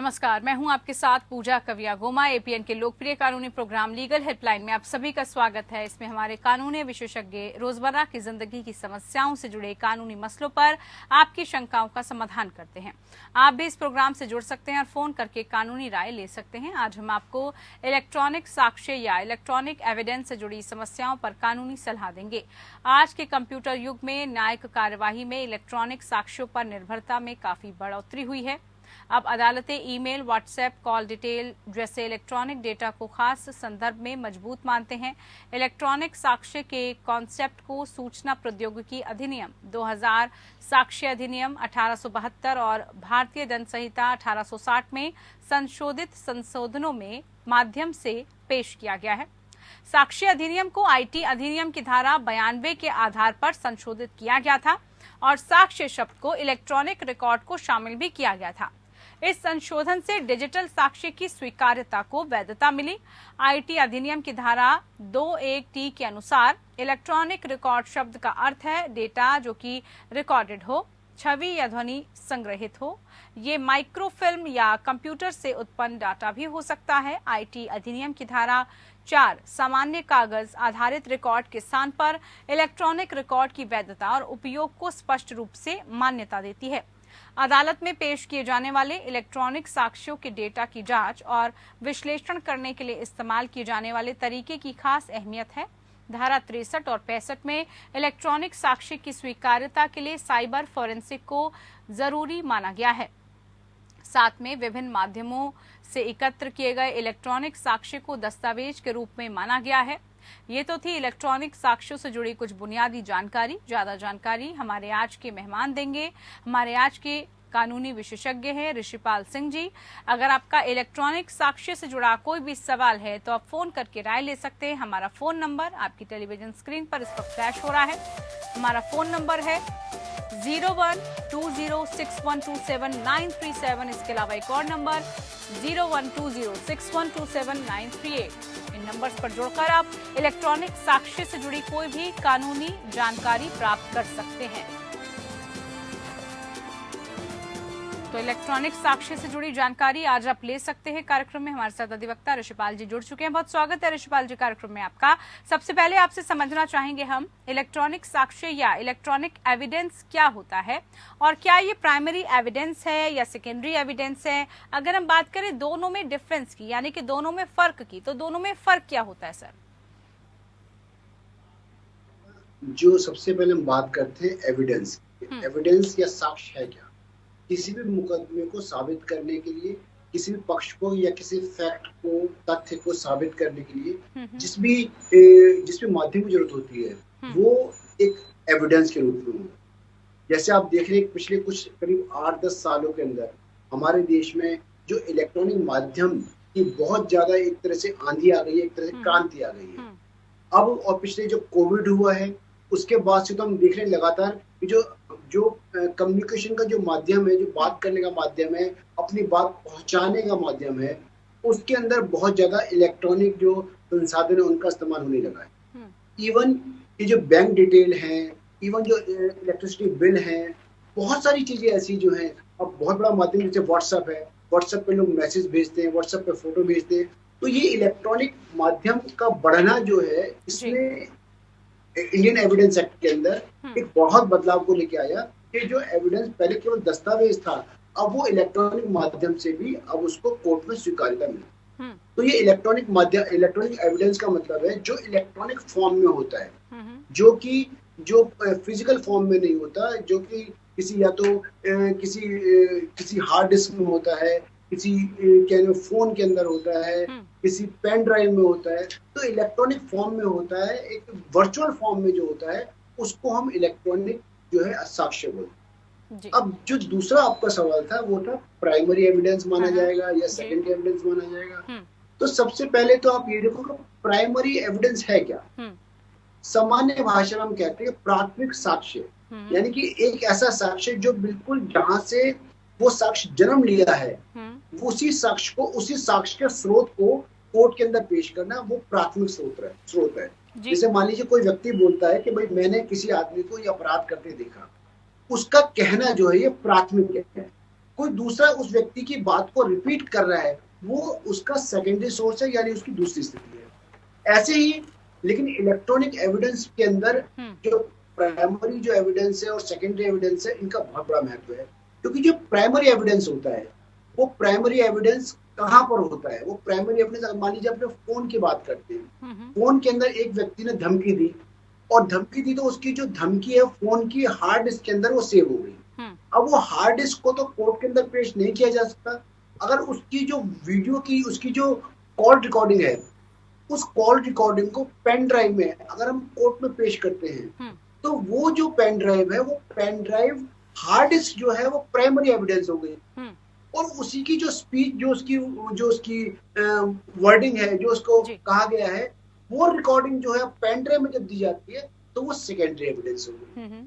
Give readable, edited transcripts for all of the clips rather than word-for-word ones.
नमस्कार, मैं हूं आपके साथ पूजा कविया गोमा। एपीएन के लोकप्रिय कानूनी प्रोग्राम लीगल हेल्पलाइन में आप सभी का स्वागत है। इसमें हमारे कानूनी विशेषज्ञ रोजमर्रा की जिंदगी की समस्याओं से जुड़े कानूनी मसलों पर आपकी शंकाओं का समाधान करते हैं। आप भी इस प्रोग्राम से जुड़ सकते हैं और फोन करके कानूनी राय ले सकते हैं। आज हम आपको इलेक्ट्रॉनिक साक्ष्य या इलेक्ट्रॉनिक एविडेंस से जुड़ी समस्याओं पर कानूनी सलाह देंगे। आज के कंप्यूटर युग में न्यायिक कार्यवाही में इलेक्ट्रॉनिक साक्ष्यों पर निर्भरता में काफी बढ़ोतरी हुई है। अब अदालतें ईमेल, व्हाट्सएप, कॉल डिटेल जैसे इलेक्ट्रॉनिक डेटा को खास संदर्भ में मजबूत मानते हैं। इलेक्ट्रॉनिक साक्ष्य के कॉन्सेप्ट को सूचना प्रौद्योगिकी अधिनियम 2000, साक्ष्य अधिनियम 1872 और भारतीय दंड संहिता 1860 में संशोधित संशोधनों में माध्यम से पेश किया गया है। साक्ष्य अधिनियम को आईटी अधिनियम की धारा 92 के आधार पर संशोधित किया गया था और साक्ष्य शब्द को इलेक्ट्रॉनिक रिकॉर्ड को शामिल भी किया गया था। इस संशोधन से डिजिटल साक्ष्य की स्वीकार्यता को वैधता मिली। आईटी अधिनियम की धारा 21T के अनुसार इलेक्ट्रॉनिक रिकॉर्ड शब्द का अर्थ है डेटा जो कि रिकॉर्डेड हो, छवि या ध्वनि संग्रहित हो। ये माइक्रोफिल्म या कंप्यूटर से उत्पन्न डाटा भी हो सकता है। आईटी अधिनियम की धारा 4 सामान्य कागज आधारित रिकॉर्ड के स्थान पर इलेक्ट्रॉनिक रिकॉर्ड की वैधता और उपयोग को स्पष्ट रूप से मान्यता देती है। अदालत में पेश किए जाने वाले इलेक्ट्रॉनिक साक्ष्यों के डेटा की जांच और विश्लेषण करने के लिए इस्तेमाल किए जाने वाले तरीके की खास अहमियत है। धारा 63 और 65 में इलेक्ट्रॉनिक साक्ष्य की स्वीकार्यता के लिए साइबर फोरेंसिक को जरूरी माना गया है। साथ में विभिन्न माध्यमों से एकत्र किए गए इलेक्ट्रॉनिक साक्ष्य को दस्तावेज के रूप में माना गया है। ये तो थी इलेक्ट्रॉनिक साक्ष्यों से जुड़ी कुछ बुनियादी जानकारी। ज्यादा जानकारी हमारे आज के मेहमान देंगे। हमारे आज के कानूनी विशेषज्ञ हैं ऋषिपाल सिंह जी। अगर आपका इलेक्ट्रॉनिक साक्ष्य से जुड़ा कोई भी सवाल है तो आप फोन करके राय ले सकते हैं। हमारा फोन नंबर आपकी टेलीविजन स्क्रीन पर इस वक्त फ्लैश हो रहा है। हमारा फोन नंबर है 0120612793 इसके अलावा एक और नंबर 0120612793 इन नंबर्स पर जुड़कर आप इलेक्ट्रॉनिक साक्ष्य से जुड़ी कोई भी कानूनी जानकारी प्राप्त कर सकते हैं। तो इलेक्ट्रॉनिक साक्ष्य से जुड़ी जानकारी आज आप ले सकते हैं। कार्यक्रम में हमारे साथ अधिवक्ता ऋषिपाल जी जुड़ चुके हैं। बहुत स्वागत है ऋषिपाल जी कार्यक्रम में आपका। सबसे पहले आपसे समझना चाहेंगे हम इलेक्ट्रॉनिक साक्ष्य या इलेक्ट्रॉनिक एविडेंस क्या होता है और क्या ये प्राइमरी एविडेंस है या सेकेंडरी एविडेंस है। अगर हम बात करें दोनों में डिफरेंस की यानी कि दोनों में फर्क की, तो दोनों में फर्क क्या होता है सर? जो सबसे पहले हम बात करते हैं एविडेंस या साक्ष्य है क्या। किसी भी मुकदमे को साबित करने के लिए, किसी भी पक्ष को या किसी फैक्ट को, तथ्य को साबित करने के लिए जिस भी माध्यम की जरूरत होती है वो एक एविडेंस के रूप में हो। जैसे आप देख रहे हैं पिछले कुछ करीब 8-10 सालों के अंदर हमारे देश में जो इलेक्ट्रॉनिक माध्यम की बहुत ज्यादा एक तरह से आंधी आ गई है, एक तरह से क्रांति आ गई है। अब और पिछले जो कोविड हुआ है उसके बाद से तो हम देख रहे हैं लगातार कि जो कम्युनिकेशन का जो माध्यम है, जो बात करने का माध्यम है, अपनी बात पहुंचाने का माध्यम है, उसके अंदर बहुत ज्यादा इलेक्ट्रॉनिक जो संसाधन है उनका इस्तेमाल होने लगा है। इवन ये जो बैंक डिटेल है, इवन जो इलेक्ट्रिसिटी बिल है, बहुत सारी चीजें ऐसी जो है अब बहुत बड़ा माध्यम जैसे व्हाट्सएप है, व्हाट्सएप पे लोग मैसेज भेजते हैं, व्हाट्सएप पे फोटो भेजते हैं। तो ये इलेक्ट्रॉनिक माध्यम का बढ़ना जो है इसमें इंडियन एविडेंस एक्ट के अंदर एक बहुत बदलाव को लेके आया कि जो एविडेंस पहले केवल दस्तावेज था अब वो इलेक्ट्रॉनिक माध्यम से भी अब उसको कोर्ट में स्वीकार्यता मिली। तो ये इलेक्ट्रॉनिक एविडेंस का मतलब है जो इलेक्ट्रॉनिक फॉर्म में होता है, जो फिजिकल फॉर्म में नहीं होता, जो कि किसी या तो किसी हार्ड डिस्क में होता है, किसी फोन के अंदर होता है, किसी पेन ड्राइव में होता है। तो इलेक्ट्रॉनिक फॉर्म में होता है, एक वर्चुअल फॉर्म में जो होता है उसको हम इलेक्ट्रॉनिक जो है साक्ष्य बोलते हैं। अब जो दूसरा आपका सवाल था वो था प्राइमरी एविडेंस माना जाएगा या सेकेंडरी एविडेंस माना जाएगा। तो सबसे पहले तो आप ये देखो कि प्राइमरी एविडेंस है क्या। सामान्य भाषा में हम कहते हैं प्राथमिक साक्ष्य, यानी कि एक ऐसा साक्ष्य जो बिल्कुल जहां से वो साक्ष्य जन्म लिया है उसी साक्ष्य के स्रोत को कोर्ट के अंदर पेश करना वो प्राथमिक स्रोत है। जैसे मान लीजिए कोई व्यक्ति बोलता है कि भाई मैंने किसी आदमी को ये अपराध करते देखा, उसका कहना जो है ये प्राथमिक है। कोई दूसरा उस व्यक्ति की बात को रिपीट कर रहा है, वो उसका सेकेंडरी सोर्स है, यानी उसकी दूसरी स्थिति है। ऐसे ही लेकिन इलेक्ट्रॉनिक एविडेंस के अंदर जो प्राइमरी जो एविडेंस है और सेकेंडरी एविडेंस है, इनका बहुत बड़ा महत्व है। क्योंकि जो प्राइमरी एविडेंस होता है, वो प्राइमरी एविडेंस कहाँ पर होता है? वो प्राइमरी एविडेंस, मान लीजिए अपने फोन की बात करते हैं, फोन के अंदर एक व्यक्ति ने धमकी दी, और धमकी दी तो उसकी जो धमकी है फोन की हार्ड डिस्क के अंदर वो सेव हो गई। अब वो हार्ड डिस्क को तो कोर्ट के अंदर पेश नहीं किया जा सकता। अगर उसकी जो वीडियो की, उसकी जो कॉल रिकॉर्डिंग है, उस कॉल रिकॉर्डिंग को पेन ड्राइव में अगर हम कोर्ट में पेश करते हैं, तो वो जो पेन ड्राइव है, वो पेन ड्राइव हार्ड डिस्क जो है वो प्राइमरी एविडेंस हो गई। और उसी की जो स्पीच, जो उसकी वर्डिंग है, जो उसको कहा गया है, वो रिकॉर्डिंग जो है पेन ड्राइव में जब दी जाती है, तो वो सेकेंडरी एविडेंस हो गई।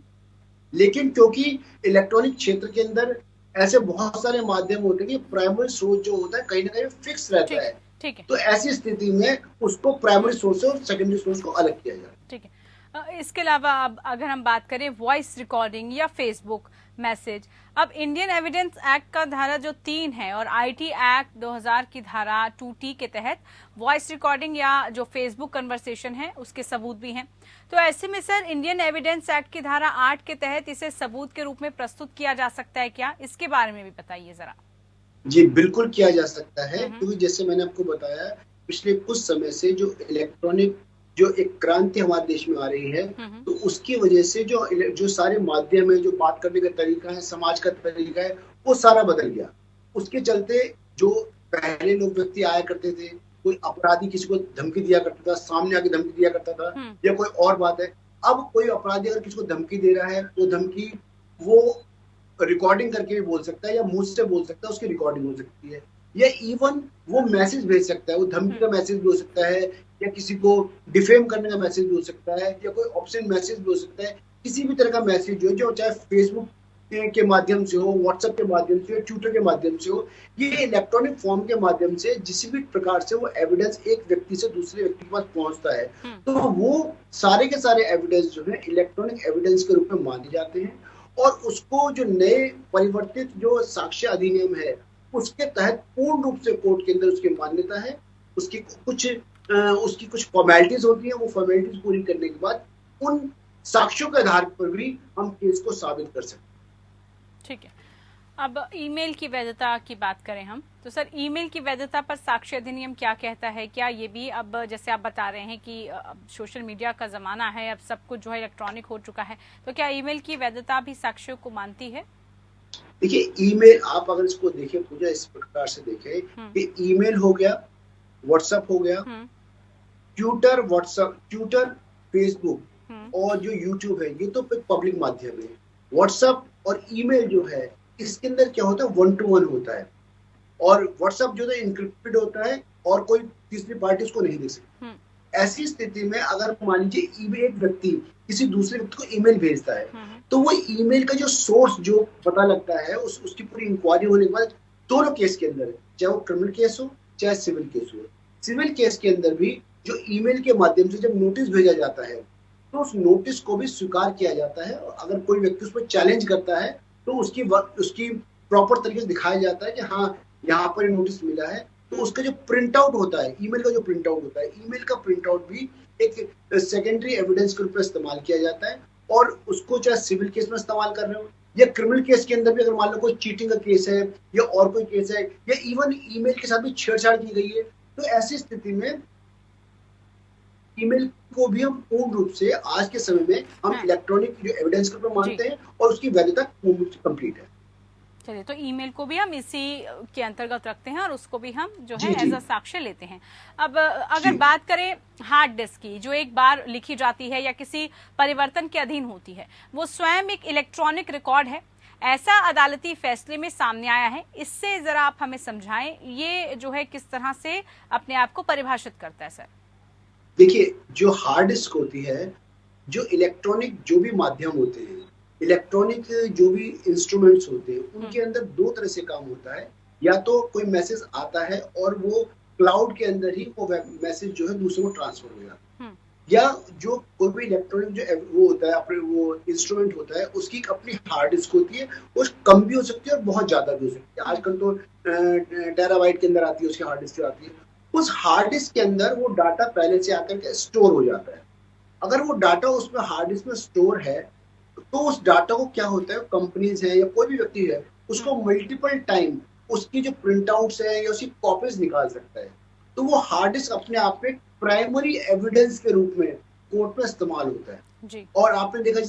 लेकिन क्योंकि इलेक्ट्रॉनिक क्षेत्र के अंदर ऐसे बहुत सारे माध्यम होते हैं कि प्राइमरी सोर्स जो होता है कहीं ना कहीं फिक्स रहता है, तो ऐसी स्थिति में उसको प्राइमरी सोर्स और सेकेंडरी सोर्स को अलग किया जाता है। ठीक है। इसके अलावा अब अगर हम बात करें वॉइस रिकॉर्डिंग या फेसबुक मैसेज, अब इंडियन एविडेंस एक्ट का धारा जो 3 है और आईटी एक्ट 2000 की धारा 2T के तहत वॉइस रिकॉर्डिंग या जो फेसबुक कन्वर्सेशन है उसके सबूत भी हैं। तो ऐसे में सर, इंडियन एविडेंस एक्ट की धारा 8 के तहत इसे सबूत के रूप में प्रस्तुत किया जा सकता है क्या? इसके बारे में भी बताइए जरा। जी बिल्कुल किया जा सकता है, क्योंकि जैसे मैंने आपको बताया, पिछले कुछ समय से जो इलेक्ट्रॉनिक जो एक क्रांति हमारे देश में आ रही है, तो उसकी वजह से जो सारे माध्यम है, जो बात करने का तरीका है, समाज का तरीका है, वो सारा बदल गया। उसके चलते जो पहले लोग व्यक्ति आया करते थे, कोई अपराधी किसी को धमकी दिया करता था, सामने आके धमकी दिया करता था, या कोई और बात है। अब कोई अपराधी अगर किसी को धमकी दे रहा है, वो धमकी वो रिकॉर्डिंग करके भी बोल सकता है, या मुंह से बोल सकता है, उसकी रिकॉर्डिंग हो सकती है, या इवन वो मैसेज भेज सकता है, वो धमकी का मैसेज भी हो सकता है, या किसी को डिफेम करने का मैसेज भी हो सकता है, या कोई ऑप्शन मैसेज भी हो सकता है। किसी भी तरह का मैसेज जो चाहे फेसबुक के माध्यम से हो, व्हाट्सएप के माध्यम से हो, ट्विटर के माध्यम से हो, ये इलेक्ट्रॉनिक फॉर्म के माध्यम से जिस भी प्रकार से वो एविडेंस एक व्यक्ति से दूसरे व्यक्ति के पास पहुंचता है, तो वो सारे के सारे एविडेंस जो है इलेक्ट्रॉनिक एविडेंस के रूप में माने जाते हैं। और उसको जो नए परिवर्तित जो साक्ष्य अधिनियम है, उसके तहत पूर्ण रूप से कोर्ट के अंदर उसकी मान्यता है। उसकी कुछ फॉर्मेलिटीज होती हैं, वो फॉर्मेलिटीज पूरी करने के बाद उन साक्ष्यों के आधार पर भी हम केस को साबित कर सकते हैं। ठीक है। अब ईमेल की वैधता की बात करें हम, तो सर ईमेल की वैधता पर साक्ष्य अधिनियम क्या कहता है? क्या ये भी, अब जैसे आप बता रहे हैं कि अब सोशल मीडिया का जमाना है, अब सब कुछ जो है इलेक्ट्रॉनिक हो चुका है, तो क्या ईमेल की वैधता भी साक्ष्यों को मानती है? देखिए, ईमेल आप अगर इसको देखें पूजा, इस प्रकार से देखें कि ईमेल हो गया, व्हाट्सएप हो गया, ट्विटर, फेसबुक और जो यूट्यूब है, ये तो पब्लिक माध्यम है। व्हाट्सएप और ईमेल जो है, इसके अंदर क्या होता है, 1 to 1 होता है, और व्हाट्सएप जो है इनक्रिप्टेड होता है और कोई तीसरी पार्टी उसको नहीं देख सकती। ऐसी स्थिति में अगर मान लीजिए एक व्यक्ति किसी दूसरे व्यक्ति को ईमेल भेजता है, तो वो ईमेल का जो सोर्स जो पता लगता है, उसकी पूरी इंक्वायरी होने के बाद दोनों केस के अंदर, चाहे वो क्रिमिनल केस हो चाहे सिविल केस हो, सिविल केस के अंदर भी जो ईमेल के माध्यम से जब नोटिस भेजा जाता है, तो उस नोटिस को भी स्वीकार किया जाता है। और अगर कोई व्यक्ति उस पर चैलेंज करता है, तो उसकी प्रॉपर तरीके से दिखाया जाता है कि हाँ, यहाँ पर नोटिस मिला है। तो उसका जो प्रिंट आउट होता है, ईमेल का जो प्रिंट आउट होता है, ईमेल का प्रिंट आउट भी एक सेकेंडरी एविडेंस के रूप में इस्तेमाल किया जाता है। और उसको चाहे सिविल केस में इस्तेमाल कर रहे हो या क्रिमिनल केस के अंदर भी, अगर मान लो कोई चीटिंग का केस है या और कोई केस है, या इवन ईमेल के साथ भी छेड़छाड़ की गई है, तो ऐसी स्थिति में ईमेल को भी हम पूर्ण रूप से आज के समय में हम इलेक्ट्रॉनिक जो एविडेंस के रूप में मानते हैं, और उसकी वैधता पूर्ण रूप से कंप्लीट है। चलिए, तो ईमेल को भी हम इसी के अंतर्गत रखते हैं और उसको भी हम जो है एज अ साक्ष्य लेते हैं। अब अगर बात करें हार्ड डिस्क की, जो एक बार लिखी जाती है या किसी परिवर्तन के अधीन होती है, वो स्वयं एक इलेक्ट्रॉनिक रिकॉर्ड है, ऐसा अदालती फैसले में सामने आया है। इससे जरा आप हमें समझाएं, ये जो है किस तरह से अपने आप को परिभाषित करता है? सर देखिए, जो हार्ड डिस्क होती है, जो इलेक्ट्रॉनिक जो भी माध्यम होते हैं, इलेक्ट्रॉनिक जो भी इंस्ट्रूमेंट्स होते हैं, उनके अंदर दो तरह से काम होता है। या तो कोई मैसेज आता है और वो क्लाउड के अंदर ही वो मैसेज जो है दूसरों को ट्रांसफर हो जाता है, या जो कोई भी इलेक्ट्रॉनिक जो वो होता है अपने वो इंस्ट्रूमेंट होता है उसकी एक अपनी हार्ड डिस्क होती है, वो कम भी हो सकती है और बहुत ज्यादा भी हो सकती है। आजकल तो टेराबाइट के अंदर आती है, उसकी हार्ड डिस्क आती है। उस हार्ड डिस्क के अंदर वो डाटा पहले से आकर के स्टोर हो जाता है। अगर वो डाटा उसमें हार्ड डिस्क में स्टोर है तो उस डाटा को क्या होता है, कंपनीज है या कोई भी व्यक्ति है उसको मल्टीपल टाइम उसकी जो प्रिंट आउट्स है या उसकी कॉपीज निकाल सकता है। तो वो हार्ड डिस्क अपने आप में प्राइमरी एविडेंस के रूप में कोर्ट में इस्तेमाल होता है। जी। और आपने देखा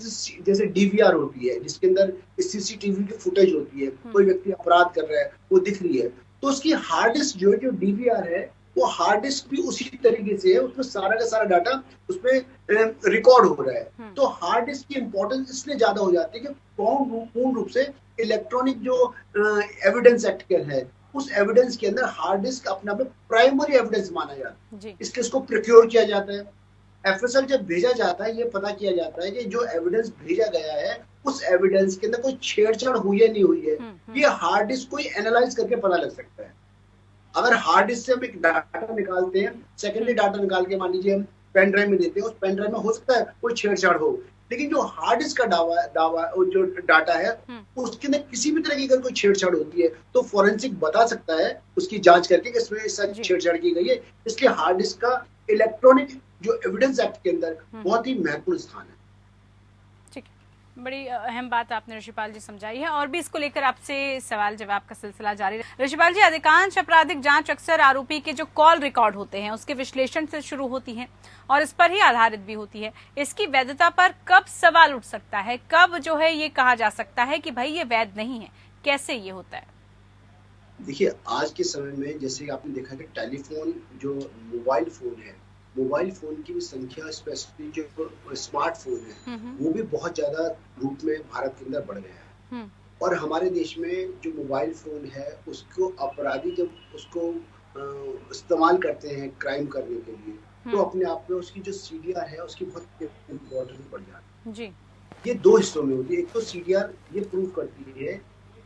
जैसे डीवीआर होती है जिसके अंदर सीसीटीवी की फुटेज होती है, कोई व्यक्ति अपराध कर रहा है वो दिख रही है, तो उसकी हार्ड डिस्क जो डीवीआर है वो हार्ड डिस्क भी उसी तरीके से है, उसमें सारा का सारा डाटा उसमें रिकॉर्ड हो रहा है। तो हार्ड डिस्क की इंपॉर्टेंस इसलिए ज्यादा हो जाती है कि पूर्ण रूप से इलेक्ट्रॉनिक जो एविडेंस एक्ट के है उस एविडेंस के अंदर हार्ड डिस्क अपने आप में प्राइमरी एविडेंस माना जाता है, इसलिए इसको प्रोक्योर किया जाता है। एफएसएल जब भेजा जाता है ये पता किया जाता है कि जो एविडेंस भेजा गया है उस एविडेंस के अंदर कोई छेड़छाड़ हुई है नहीं हुई है, ये हार्ड डिस्क कोई एनालाइज करके पता लग सकता है। अगर हार्ड डिस्क से हम एक डाटा निकालते हैं, सेकेंडरी डाटा निकाल के मान लीजिए हम पेन ड्राइव में देते हैं, उस पेन ड्राइव में हो सकता है कोई छेड़छाड़ हो, लेकिन जो हार्ड डिस्क का दावा जो डाटा है उसके अंदर किसी भी तरह की अगर कोई छेड़छाड़ होती है तो फॉरेंसिक बता सकता है उसकी जांच करके कि इसमें सच छेड़छाड़ की गई है। इसलिए हार्ड डिस्क का इलेक्ट्रॉनिक जो एविडेंस एक्ट के अंदर बहुत ही महत्वपूर्ण स्थान है। ठीक है, बड़ी अहम बात आपने ऋषिपाल जी समझाई है और भी इसको लेकर आपसे सवाल जवाब का सिलसिला जारी है। ऋषिपाल जी, अधिकांश आपराधिक जांच अक्सर आरोपी के जो कॉल रिकॉर्ड होते हैं उसके विश्लेषण से शुरू होती है और इस पर ही आधारित भी होती है। इसकी वैधता पर कब सवाल उठ सकता है, कब जो है ये कहा जा सकता है कि भाई ये वैध नहीं है, कैसे ये होता है? देखिए, आज के समय में जैसे आपने देखा कि टेलीफोन जो मोबाइल फोन है, मोबाइल फोन की भी संख्या स्पेशली जो स्मार्टफोन है वो भी बहुत ज्यादा रूप में भारत के अंदर बढ़ गया है। और हमारे देश में जो मोबाइल फोन है उसको अपराधी जब उसको इस्तेमाल करते हैं क्राइम करने के लिए तो अपने आप में उसकी जो सीडीआर है उसकी बहुत इम्पोर्टेंस बढ़ जाती है जी। ये दो हिस्सों में होती है। एक तो सीडीआर ये प्रूव करती है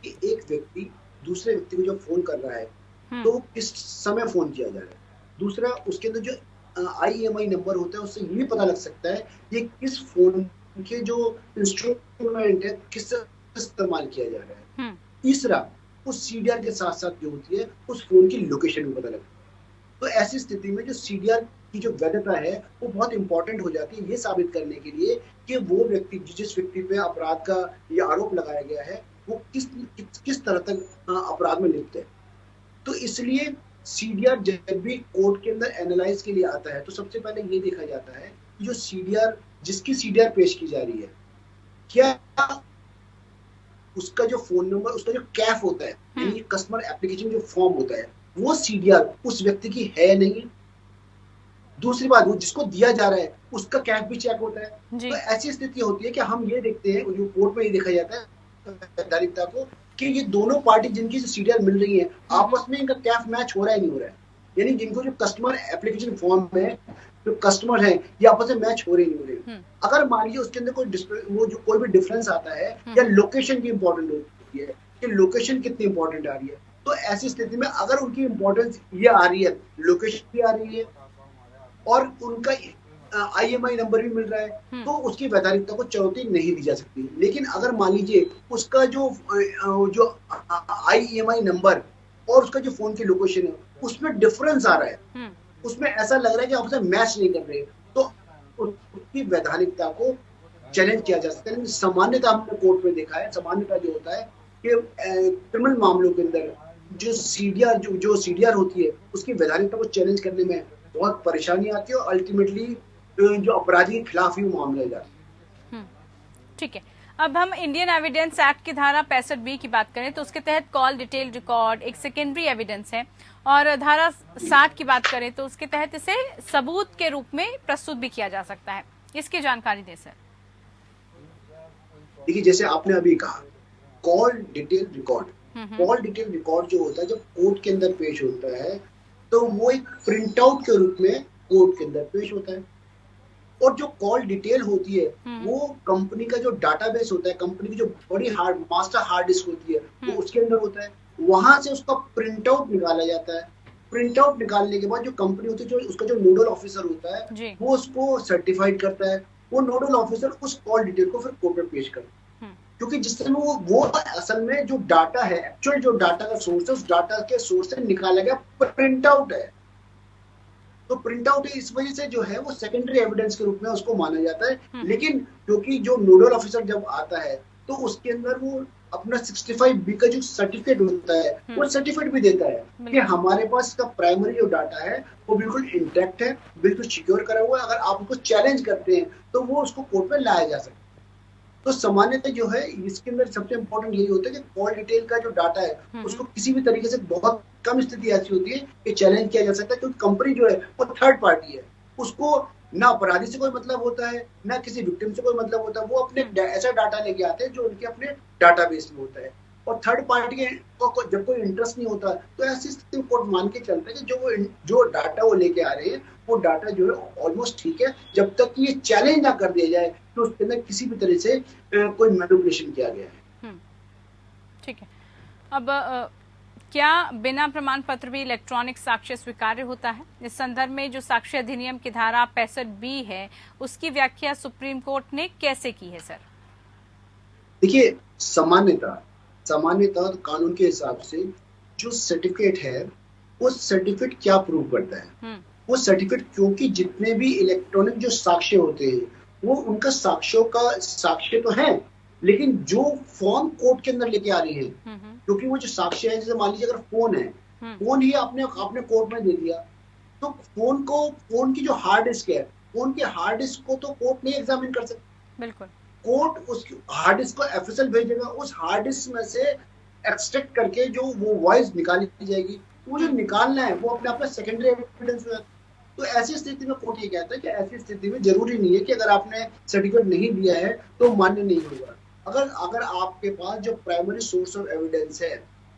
कि एक व्यक्ति दूसरे व्यक्ति को जब फोन कर रहा है तो किस समय फोन किया जा रहा है। दूसरा, उसके अंदर जो IMEI नंबर होता है उससे ये पता लग सकता है ये किस फोन के जो इंस्ट्रूमेंट है किस इस्तेमाल किया जा रहा है। तीसरा, उस सीडीआर के साथ साथ जो होती है उस फोन की लोकेशन भी पता लगता है। तो ऐसी स्थिति में जो सीडीआर की जो वैधता है वो बहुत इंपॉर्टेंट हो जाती है ये साबित करने के लिए कि वो व्यक्ति जिस व्यक्ति पे अपराध का ये आरोप लगाया गया है वो किस तरह तक अपराध में लिप्त है। तो इसलिए सीडीआर जब भी कोर्ट के अंदर एनालाइज के लिए आता है तो सबसे पहले ये देखा जाता है कि जो सीडीआर जिसकी सीडीआर पेश की जा रही है क्या उसका जो फोन नंबर उसका जो कैफ होता है यानी कस्टमर एप्लीकेशन जो फॉर्म होता है वो सीडीआर उस व्यक्ति की है नहीं। दूसरी बात, वो जिसको दिया जा रहा है उसका कैफ भी चेक होता है। तो ऐसी स्थिति होती है कि हम ये देखते हैं जो कोर्ट में ये देखा जाता है वैधानिकता को कि ये दोनों पार्टी जिनकी सीडीआर मिल रही है आपस में इनका कैफ मैच हो रहा है नहीं हो रहा है, यानी जिनको जो कस्टमर एप्लीकेशन फॉर्म में जो कस्टमर है ये आपस में मैच हो रहे नहीं हो रहे। अगर मान लीजिए उसके अंदर कोई भी डिफरेंस आता है या लोकेशन की इंपॉर्टेंट होती है कि लोकेशन कितनी इंपॉर्टेंट आ रही है, तो ऐसी स्थिति में अगर उनकी इंपॉर्टेंस ये आ रही है, लोकेशन भी आ रही है और उनका IMEI नंबर भी मिल रहा है तो उसकी वैधानिकता को चुनौती नहीं दी जा सकती। लेकिन अगर मान लीजिए उसका जो IMEI नंबर और उसका जो फोन की लोकेशन है उसमें डिफरेंस आ रहा है, उसमें ऐसा लग रहा है कि आपसे मैच नहीं कर रहे, तो उसकी वैधानिकता को चैलेंज किया जा सकता है। सामान्यतः हमने कोर्ट में देखा है, सामान्यतः जो होता है कि क्रिमिनल मामलों के अंदर जो सीडीआर होती है उसकी वैधानिकता को चैलेंज करने में बहुत परेशानी आती है और अल्टीमेटली जो अपराधी के खिलाफ ही मामला जाता है। ठीक है, अब हम इंडियन एविडेंस एक्ट की धारा 65B की बात करें तो उसके तहत कॉल डिटेल रिकॉर्ड एक सेकेंडरी एविडेंस है और धारा 60 की बात करें तो उसके तहत इसे सबूत के रूप में प्रस्तुत भी किया जा सकता है। इसकी जानकारी दें सर। देखिए, जैसे आपने अभी कहा call detail record, call detail record जो होता है जब कोर्ट के अंदर पेश होता है तो वो एक प्रिंट आउट के रूप में कोर्ट के अंदर पेश होता है और जो कॉल डिटेल होती है वो कंपनी का जो डाटाबेस होता है, कंपनी की जो बड़ी मास्टर हार्ड डिस्क होती है वो उसके अंदर होता है, वहां से उसका प्रिंट आउट निकाला जाता है प्रिंट आउट निकालने के बाद जो कंपनी होती है, जो उसका जो नोडल ऑफिसर होता जी। है, वो उसको सर्टिफाइड करता है। वो नोडल ऑफिसर उस कॉल डिटेल को फिर कोर्ट में पेश करता है, क्योंकि जिस समय वो असल में जो डाटा है, एक्चुअल जो डाटा का सोर्स है, उस डाटा के सोर्स से निकाला गया प्रिंट आउट है। तो प्रिंट आउट इस वजह से जो है वो सेकेंडरी एविडेंस के रूप में उसको माना जाता है। लेकिन क्योंकि जो नोडल ऑफिसर जब आता है तो उसके अंदर वो अपना 65B का जो सर्टिफिकेट होता है, वो सर्टिफिकेट भी देता है कि हमारे पास इसका प्राइमरी जो डाटा है वो बिल्कुल इंटैक्ट है, बिल्कुल सिक्योर करा हुआ है। अगर आप उसको चैलेंज करते हैं तो वो उसको कोर्ट में लाया जा सकता है। तो सामान्यतः जो है इसके अंदर सबसे इम्पोर्टेंट यही होता है कि कॉल डिटेल का जो डाटा है उसको किसी भी तरीके से, बहुत कम स्थिति ऐसी होती है कि चैलेंज किया जा सकता है, क्योंकि कंपनी जो है वो थर्ड पार्टी है। उसको ना अपराधी से कोई मतलब होता है, ना किसी विक्टिम से कोई मतलब होता है। वो अपने ऐसा डाटा लेके आते हैं जो उनके अपने डाटाबेस में होता है, और थर्ड पार्टी के जब कोई इंटरेस्ट नहीं होता तो ऐसी स्थिति में कोर्ट मान के चलता है कि जो डाटा वो लेके आ रहे हैं वो डाटा जो है ऑलमोस्ट ठीक है, जब तक कि ये चैलेंज ना कर दिया जाए तो उसके अंदर किसी भी तरह से कोई मैनिपुलेशन किया गया है। ठीक है। अब क्या बिना प्रमाण पत्र भी इलेक्ट्रॉनिक साक्ष्य स्वीकार्य होता है? इस संदर्भ में जो साक्ष्य अधिनियम की धारा 65B है उसकी व्याख्या सुप्रीम कोर्ट ने कैसे की है सर? देखिए, सामान्यतः कानून के हिसाब से जो सर्टिफिकेट है वो सर्टिफिकेट क्या प्रूव करता है? वो सर्टिफिकेट, क्योंकि जितने भी इलेक्ट्रॉनिक जो साक्ष्य होते हैं वो उनका साक्ष्य तो है, लेकिन जो फॉर्म कोर्ट के अंदर लेके आ रही है, क्योंकि वो जो साक्ष्य है, जैसे मान लीजिए अगर फोन है, फोन ही आपने कोर्ट में दे दिया, तो फोन की जो हार्ड डिस्क है, फोन के हार्ड डिस्क को तो कोर्ट नहीं एग्जामिन कर सकता। बिल्कुल, कोर्ट उस हार्ड डिस्क को एफएसएल भेजेगा, उस हार्ड डिस्क में से एक्सट्रैक्ट करके जो वो वॉइस निकाली जाएगी, वो जो निकालना है वो अपने आप में सेकेंडरी एविडेंस में। तो ऐसी स्थिति में कोर्ट ये कहता है कि ऐसी स्थिति में जरूरी नहीं है कि अगर आपने सर्टिफिकेट नहीं दिया है तो मान्य नहीं होगा। अगर आपके पास जो प्राइमरी सोर्स ऑफ एविडेंस है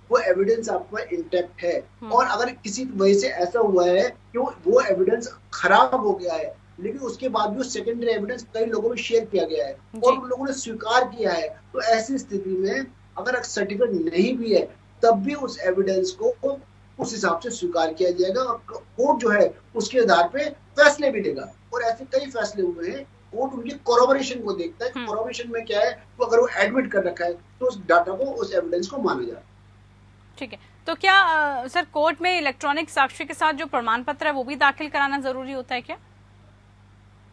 वो एविडेंस आपका इंटैक्ट है, और अगर किसी वजह से ऐसा हुआ है कि वो एविडेंस खराब हो गया है, लेकिन उसके बाद भी सेकेंडरी एविडेंस कई लोगों में शेयर किया गया है और उन लोगों ने स्वीकार किया है, तो ऐसी स्थिति में अगर सर्टिफिकेट नहीं भी है तब भी उस एविडेंस को उस हिसाब से स्वीकार किया जाएगा, और कोर्ट जो है उसके आधार पे फैसले भी देगा। और ऐसे कई फैसले हुए हैं। कोर्ट उनके कोरोबोरेशन को देखता है कि कोरोबोरेशन में क्या है, तो अगर वो एडमिट कर रखा है तो उस डाटा को, उस एविडेंस को माना जाए। ठीक है, तो क्या सर कोर्ट में इलेक्ट्रॉनिक साक्ष्य के साथ जो प्रमाण पत्र है वो भी दाखिल कराना जरूरी होता है क्या?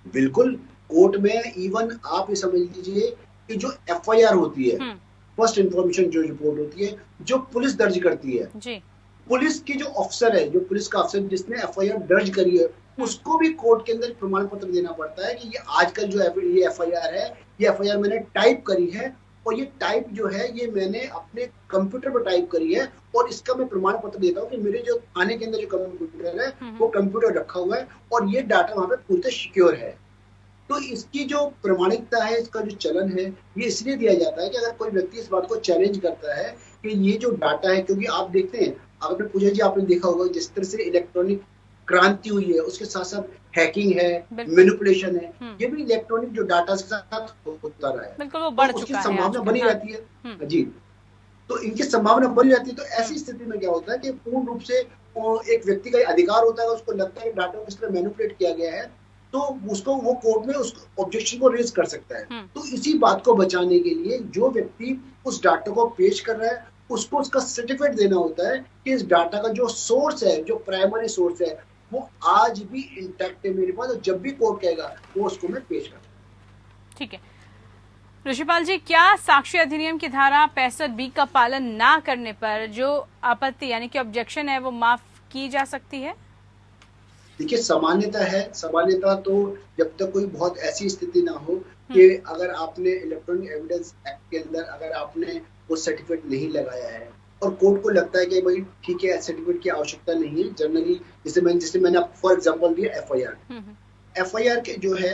बिल्कुल, कोर्ट में इवन आप ये समझ लीजिए कि जो एफआईआर होती है, फर्स्ट इंफॉर्मेशन जो रिपोर्ट होती है, जो पुलिस दर्ज करती है जी, पुलिस की जो अफसर है, जो पुलिस का अफसर जिसने एफआईआर दर्ज करी है, उसको भी कोर्ट के अंदर प्रमाण पत्र देना पड़ता है कि ये आजकल जो ये एफआईआर है, ये एफआईआर मैंने टाइप करी है, और ये टाइप जो है ये मैंने अपने कंप्यूटर पर टाइप करी है, और इसका मैं प्रमाण पत्र देता हूँ कि मेरे जो थाने के अंदर जो कंप्यूटर है वो कंप्यूटर रखा हुआ है और ये डाटा वहां पे पूरी तरह सिक्योर है। तो इसकी जो प्रमाणिकता है, इसका जो चलन है, ये इसलिए दिया जाता है कि अगर कोई व्यक्ति इस बात को चैलेंज करता है कि ये जो डाटा है, क्योंकि आप देखते हैं, अगर पूजा जी आपने देखा होगा जिस तरह से इलेक्ट्रॉनिक क्रांति हुई है, उसके साथ साथ हैकिंग है, मैनिपुलेशन है, ये भी इलेक्ट्रॉनिक जो डाटा के साथ होता रहा है, बिल्कुल वो बढ़ चुका है, उसकी संभावना बनी रहती है जी। तो इनकी संभावना बनी रहती है। तो ऐसी स्थिति में क्या होता है कि पूर्ण रूप से एक व्यक्ति का अधिकार होता है, उसको लगता है कि डाटा को किस तरह मैनिपुलेट किया गया है, तो उसको वो कोर्ट में उस ऑब्जेक्शन को रेज कर सकता है। तो इसी बात को बचाने के लिए जो व्यक्ति उस डाटा को पेश कर रहा है उसको उसका सर्टिफिकेट देना होता है कि इस डाटा का जो सोर्स है, जो प्राइमरी सोर्स है, वो आज भी इंटैक्ट है मेरे पास, और जब भी कोर्ट कहेगा वो उसको मैं पेश करूंगा। ठीक है ऋषिपाल जी, क्या साक्ष्य अधिनियम की धारा 65B का पालन ना करने पर जो आपत्ति यानी कि ऑब्जेक्शन है वो माफ की जा सकती है? देखिए, सामान्यता तो जब तक कोई बहुत ऐसी स्थिति ना हो कि अगर आपने इलेक्ट्रॉनिक एविडेंस एक्ट के अंदर अगर आपने वो सर्टिफिकेट नहीं लगाया है और कोर्ट को लगता है कि भाई ठीक है, सर्टिफिकेट की आवश्यकता नहीं है जनरली, जैसे मैंने आपको फॉर एग्जांपल दिया एफआईआर के जो है,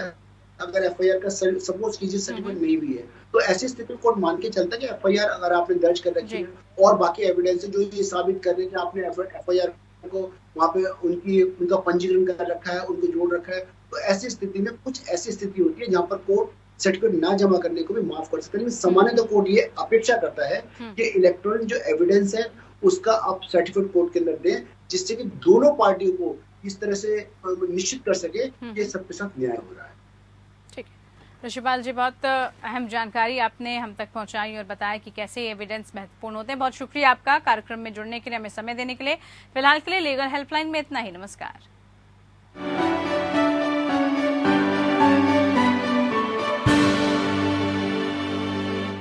अगर एफआईआर का सपोज कीजिए सर्टिफिकेट नहीं भी है, तो ऐसी स्थिति में कोर्ट मान के चलता है कि एफआईआर अगर आपने दर्ज कर रखी है और बाकी एविडेंस जो ये साबित कर रहे हैं कि आपने एफआईआर को वहाँ पे उनका पंजीकरण कर रखा है, उनको जोड़ रखा है, तो ऐसी स्थिति में कुछ ऐसी स्थिति होती है जहाँ पर कोर्ट सर्टिफिकेट ना जमा करने को भी माफ कर सकता है। लेकिन सामान्यतः कोर्ट ये अपेक्षा करता है कि इलेक्ट्रॉनिक जो एविडेंस है उसका आप सर्टिफिकेट कोर्ट के अंदर दें, जिससे कि दोनों पार्टियों को इस तरह से निश्चित कर सके कि सबके साथ न्याय हो रहा है। ठीक है ऋषिपाल जी, बहुत अहम जानकारी आपने हम तक पहुंचाई और बताया कि कैसे एविडेंस महत्वपूर्ण होते हैं। बहुत शुक्रिया आपका कार्यक्रम में जुड़ने के लिए, हमें समय देने के लिए। फिलहाल के लिए लीगल हेल्पलाइन में इतना ही। नमस्कार।